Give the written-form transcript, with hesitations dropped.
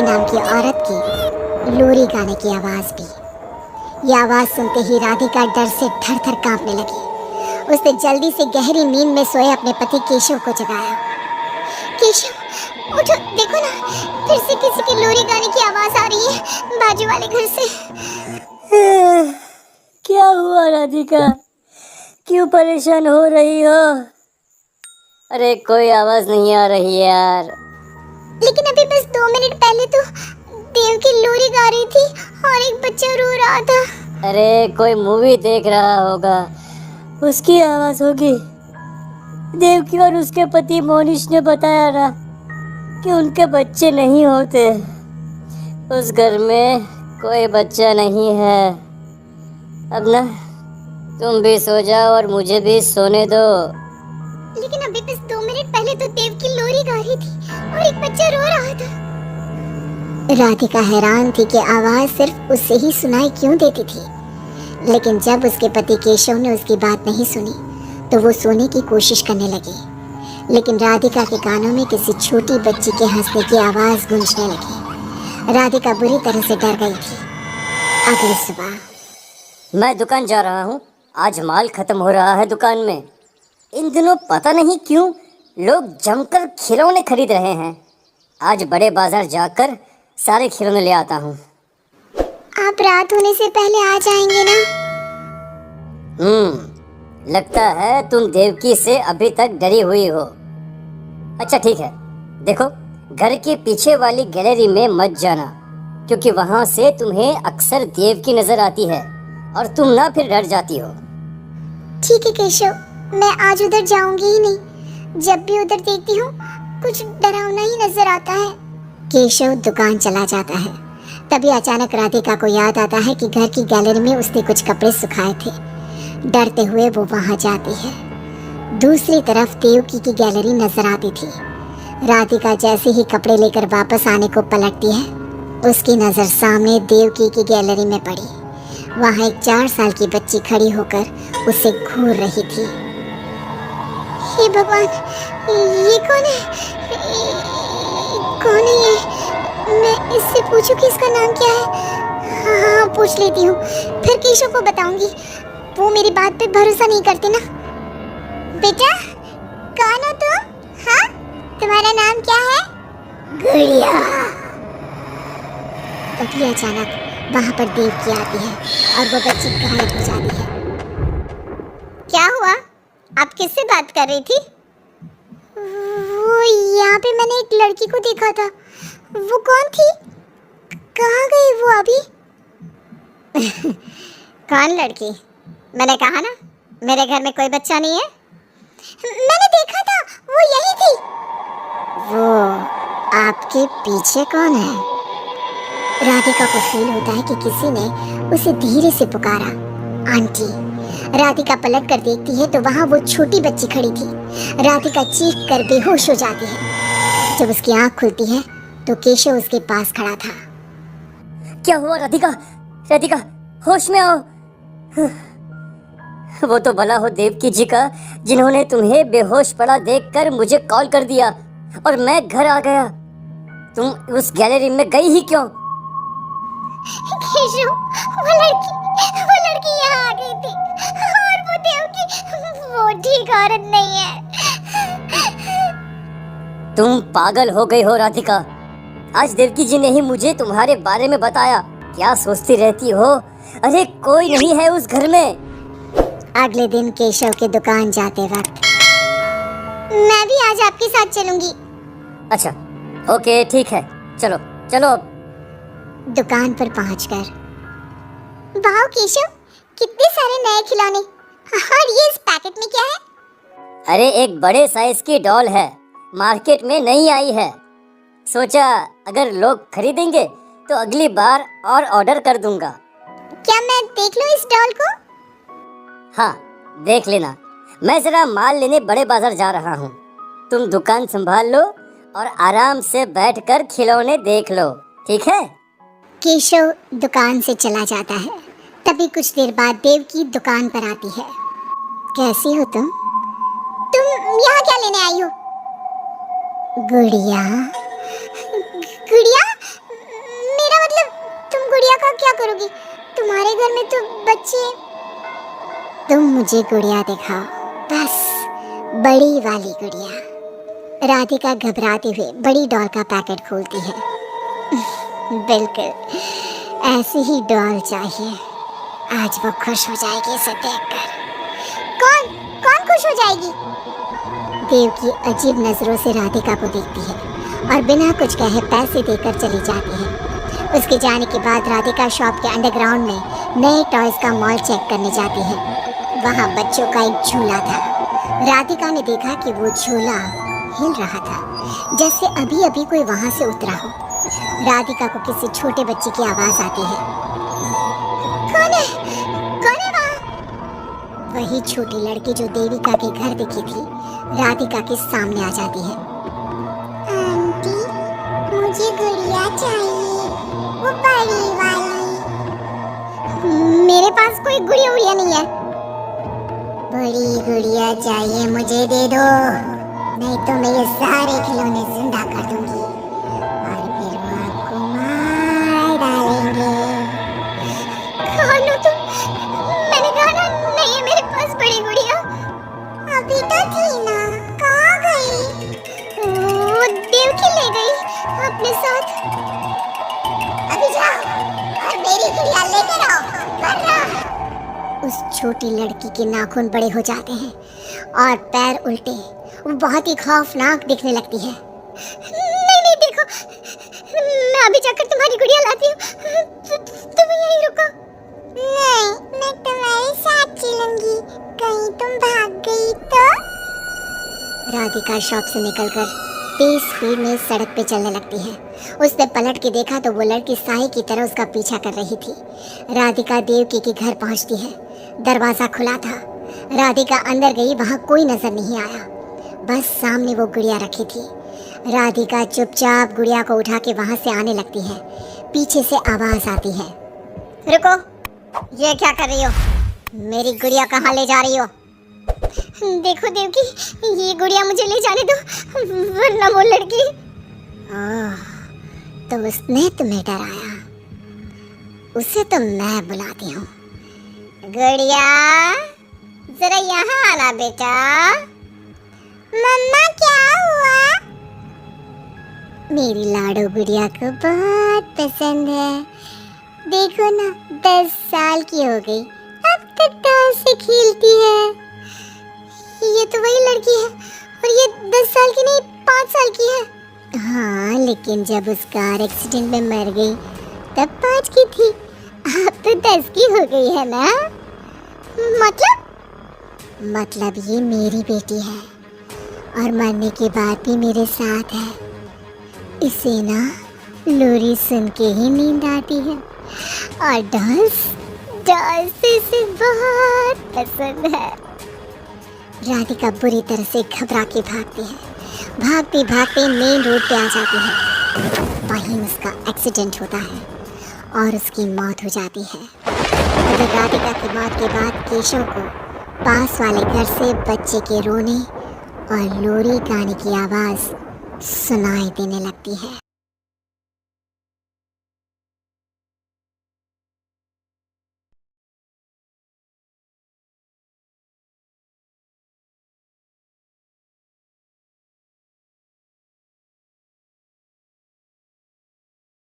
नाम की औरत की लोरी गाने की आवाज भी। ये आवाज सुनते ही राधिका डर से थर थर कांपने लगी। उसने जल्दी से गहरी नींद में सोए अपने पति केशव को जगाया। केशव उठो, देखो ना, फिर से किसी की लोरी गाने की आवाज आ रही है बाजू वाले घर से। क्या हुआ राधिका, क्यों परेशान हो रही हो? अरे कोई आवाज नहीं आ रही है यार। लेकिन अभी बस 2 मिनट पहले तो देव की लोरी गा रही थी और एक बच्चा रो रहा था। अरे कोई मूवी देख रहा होगा, उसकी आवाज होगी। देव की और उसके पति मोनिश ने बताया ना कि उनके बच्चे नहीं होते। उस घर में कोई बच्चा नहीं है। अब ना तुम भी सो जाओ और मुझे भी सोने दो। लेकिन अभी बस 2 मिनट पहले तो देव की लोरी गा रही थी और एक बच्चा रो रहा था। राधिका हैरान थी कि आवाज सिर्फ उससे ही सुनाई क्यों देती थी। लेकिन जब उसके पति केशव ने उसकी बात नहीं सुनी तो वो सोने की कोशिश करने लगी। लेकिन राधिका के कानों में किसी छोटी बच्ची के हंसने की आवाज गूंजने लगी। राधिका बुरी तरह से डर गई थी। अगली सुबह मैं दुकान जा रहा हूँ, आज माल खत्म हो रहा है दुकान में। इन दिनों पता नहीं क्यों लोग जमकर खिलौने खरीद रहे हैं। आज बड़े बाजार जाकर सारे खिलौने ले आता हूँ। आप रात होने से पहले आ जाएंगे ना? लगता है तुम देवकी से अभी तक डरी हुई हो। अच्छा ठीक है, देखो घर के पीछे वाली गैलरी में मत जाना, क्योंकि वहां से तुम्हें अक्सर देवकी नजर आती है और तुम ना फिर डर जाती हो। ठीक है केशव, मैं आज उधर जाऊंगी ही नहीं। जब भी उधर देखती हूँ कुछ डरावना ही नजर आता है। केशव दुकान चला जाता है। तभी अचानक राधिका को याद आता है कि घर की गैलरी में उसने कुछ कपड़े सुखाए थे। डरते हुए वो वहां जाती है। दूसरी तरफ देवकी की गैलरी नजर आती थी। राधिका जैसे ही कपड़े लेकर वापस आने को पलटती है, उसकी नजर सामने देवकी की गैलरी में पड़ी। वहां एक 4 साल की बच्ची खड़ी होकर उसे घूर रही थी। हे भगवान, ये कौन है? कौन है ये? मैं इससे पूछूं कि इसका नाम क्या है? हाँ, पूछ लेती हूँ, फिर केशव को बताऊंगी। वो मेरी बात पे भरोसा नहीं करते ना। बेटा, कौन हो तुम? हाँ, तुम्हारा नाम क्या है? गुड़िया। तभी अचानक वहां पर देवकी आती है और वो बच्ची गायब हो जाती है। क्या हुआ? आप किससे बात कर रही थी? वो यहाँ पे मैंने एक लड़की को देखा था। वो कौन थी? कहाँ गई वो अभी? कौन लड़की? मैंने कहा ना, मेरे घर में कोई बच्चा नहीं है। मैंने देखा था, वो यही थी। वो आपके पीछे कौन है? राधिका को फील होता है कि किसी ने उसे धीरे से पुकारा, आंटी। राधिका पलट कर देखती है तो वहाँ वो छोटी बच्ची खड़ी थी। राधिका चीख कर बेहोश हो जाती है। जब उसकी आंख खुलती है तो केशव उसके पास खड़ा था। क्या हुआ राधिका? राधिका, होश में आओ। वो तो भला हो देवकी जी का, जिन्होंने तुम्हें बेहोश पड़ा देखकर मुझे कॉल कर दिया और मैं घर आ गया। तुम उस गैलरी में गई ही क्यों? केशव, वो लड़की यहाँ आ गई थी और वो देवकी, वो ठीक औरत नहीं है। तुम पागल हो गई हो राधिका। आज देवकी जी ने ही मुझे तुम्हारे बारे में बताया। क्या सोचती रहती हो? अरे कोई नहीं है उस घर में। अगले दिन केशव के दुकान जाते वक्त, मैं भी आज आपके साथ चलूंगी। अच्छा ओके ठीक है, चलो चलो। दुकान पर पहुंचकर, वाह केशव, कितने सारे नए खिलौने। और ये इस पैकेट में क्या है? अरे एक बड़े साइज की डॉल है, मार्केट में नहीं आई है। सोचा अगर लोग खरीदेंगे तो अगली बार और ऑर्डर कर दूंगा। क्या मैं देख लूं इस डॉल को? हाँ देख लेना, मैं जरा माल लेने बड़े बाजार जा रहा हूँ। तुम दुकान संभाल लो और आराम से बैठकर खिलौने देख लो, ठीक है? केशव दुकान से चला जाता है। तभी कुछ देर बाद देवकी दुकान पर आती है। कैसी हो तुम? तुम यहाँ क्या लेने आई हो? गुड़िया, गुड़िया, तो बच्चे। तुम मुझे गुड़िया दिखाओ, बस बड़ी वाली गुड़िया। राधिका घबराते हुए बड़ी डॉल का पैकेट खोलती है। बिल्कुल ऐसी ही डॉल चाहिए, आज वो खुश हो जाएगी इसे देखकर। कौन कौन खुश हो जाएगी? देवकी अजीब नजरों से राधिका को देखती है और बिना कुछ कहे पैसे देकर चली जाती है। उसके जाने के बाद राधिका शॉप के अंडरग्राउंड में नए टॉयज का मॉल चेक करने जाती है। वहाँ बच्चों का एक झूला था। राधिका ने देखा कि वो झूला हिल रहा था, जैसे अभी अभी कोई वहाँ से उतरा हो। राधिका को किसी छोटे बच्चे की आवाज आती है। कौन है वहाँ? वही छोटी लड़की जो देविका के घर दिखी थी, राधिका के सामने आ जाती है। आंटी, मुझे गुड़िया चाहिए, वो बड़ी वाली। मेरे पास कोई गुड़िया उड़िया नहीं है। बड़ी गुड़िया चाहिए, मुझे दे दो, नहीं तो मैं ये सारे खिलौने जिंदा कर दूंगी और फिर वो आपको मार डालेंगे। कौन हो तुम? मैंने कहा ना नहीं है मेरे पास बड़ी गुड़िया। अभी तो थी ना, कहाँ गई? वो देवकी ले गई अपने साथ। अभी जाओ और मेरी गुड़िया लेकर आओ, वरना। उस छोटी लड़की के नाखून बड़े हो जाते हैं और पैर उल्टे, वो बहुत ही खौफनाक दिखने लगती है। नहीं देखो, मैं अभी जाकर तुम्हारी गुड़िया लाती हूँ, तुम यहीं रुको। नहीं, मैं तुम्हारे साथ चलूंगी, कहीं तुम भाग गई तो। राधिका शॉप से निकलकर तेज स्पीड में सड़क पे चलने लगती है। उसने पलट के देखा तो वो लड़की साई की तरह उसका पीछा कर रही थी। राधिका देवकी के घर पहुंचती है। दरवाजा खुला था। राधिका अंदर गई, वहां कोई नजर नहीं आया, बस सामने वो गुड़िया रखी थी। राधिका चुपचाप गुड़िया को उठा के वहां से आने लगती है। पीछे से आवाज आती है, रुको, ये क्या कर रही हो? मेरी गुड़िया कहाँ ले जा रही हो? देखो देवकी, ये गुड़िया मुझे ले जाने दो, वरना वो लड़की। तो उसने तुम्हें डराया, उसे तो मैं बुलाती हूँ। गुड़िया, जरा यहाँ आना बेटा। मम्मा क्या हुआ? मेरी लाडो गुड़िया को बहुत पसंद है। देखो ना, 10 साल की हो गई, अब तक डॉल से खेलती है। ये तो वही लड़की है, और ये 10 साल की नहीं, 5 साल की है। हाँ, लेकिन जब उस कार एक्सीडेंट में मर गई तब 5 की थी, अब तो 10 की हो गई है ना। मतलब ये मेरी बेटी है और मरने के बाद भी मेरे साथ है। इसे ना लोरी सुन के ही नींद आती है और डॉल्स से इसे बहुत पसंद है। राधिका बुरी तरह से घबरा के भागती है। भागते भागते मेन रोड पे आ जाती है। वहीं उसका एक्सीडेंट होता है और उसकी मौत हो जाती है। अगर राधिका की मौत के बाद केशव को पास वाले घर से बच्चे के रोने और लोरी गाने की आवाज़ सुनाई देने लगती है।